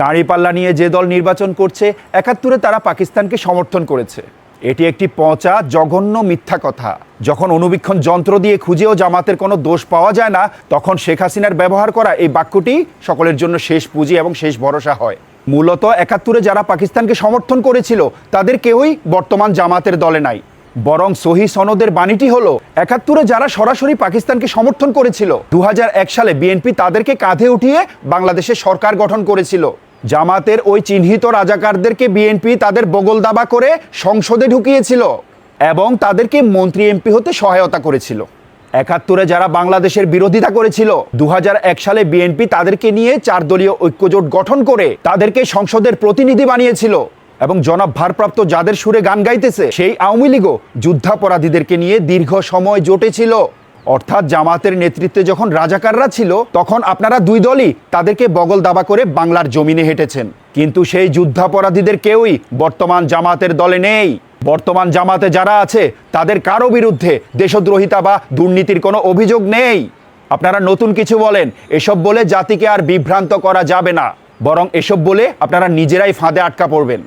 দাঁড়িপাল্লা নিয়ে যে দল নির্বাচন করছে, ৭১-এ তারা পাকিস্তানকে সমর্থন করেছে। এটি একটি পচা জঘন্য মিথ্যা কথা। যখন অনুবীক্ষণ যন্ত্র দিয়ে খুঁজেও জামাতের কোনো দোষ পাওয়া যায় না, তখন শেখ হাসিনার ব্যবহার করা এই বাক্যটি সকলের জন্য শেষ পুঁজি এবং শেষ ভরসা হয়। মূলত ৭১-এ যারা পাকিস্তানকে সমর্থন করেছিল তাদের কেউই বর্তমান জামাতের দলে নাই। বরং সহি সনদের বাণীটি হলো, ৭১-এ যারা সরাসরি পাকিস্তানকে সমর্থন করেছিল, ২০০১ সালে বিএনপি তাদেরকে কাঁধে উঠিয়ে বাংলাদেশে সরকার গঠন করেছিল। জামাতের ওই চিহ্নিত রাজাকারদেরকে বিএনপি তাদের বগল দাবা করে সংসদে ঢুকিয়েছিল এবং তাদেরকে মন্ত্রী এমপি হতে সহায়তা করেছিল। ৭১-এ যারা বাংলাদেশের বিরোধিতা করেছিল, ২০০১ সালে বিএনপি তাদেরকে নিয়ে ৪ দলীয় ঐক্যজোট গঠন করে তাদেরকে সংসদের প্রতিনিধি বানিয়েছিল এবং জনাব ভারপ্রাপ্ত যাদের সুরে গান গাইতেছে সেই আওয়ামী লীগও যুদ্ধাপরাধীদেরকে নিয়ে দীর্ঘ সময় জোটে ছিল। অর্থাৎ জামাতের নেতৃত্বে যখন রাজাকাররা ছিল, তখন আপনারা দুই দলই তাদেরকে বগল দাবা করে বাংলার জমিনে হেঁটেছেন। কিন্তু সেই যুদ্ধাপরাধীদের কেউই বর্তমান জামাতের দলে নেই। বর্তমান জামাতে যারা আছে তাদের কারো বিরুদ্ধে দেশদ্রোহিতা বা দুর্নীতির কোনো অভিযোগ নেই। আপনারা নতুন কিছু বলেন, এসব বলে জাতিকে আর বিভ্রান্ত করা যাবে না, বরং এসব বলে আপনারা নিজেরাই ফাঁদে আটকা পড়বেন।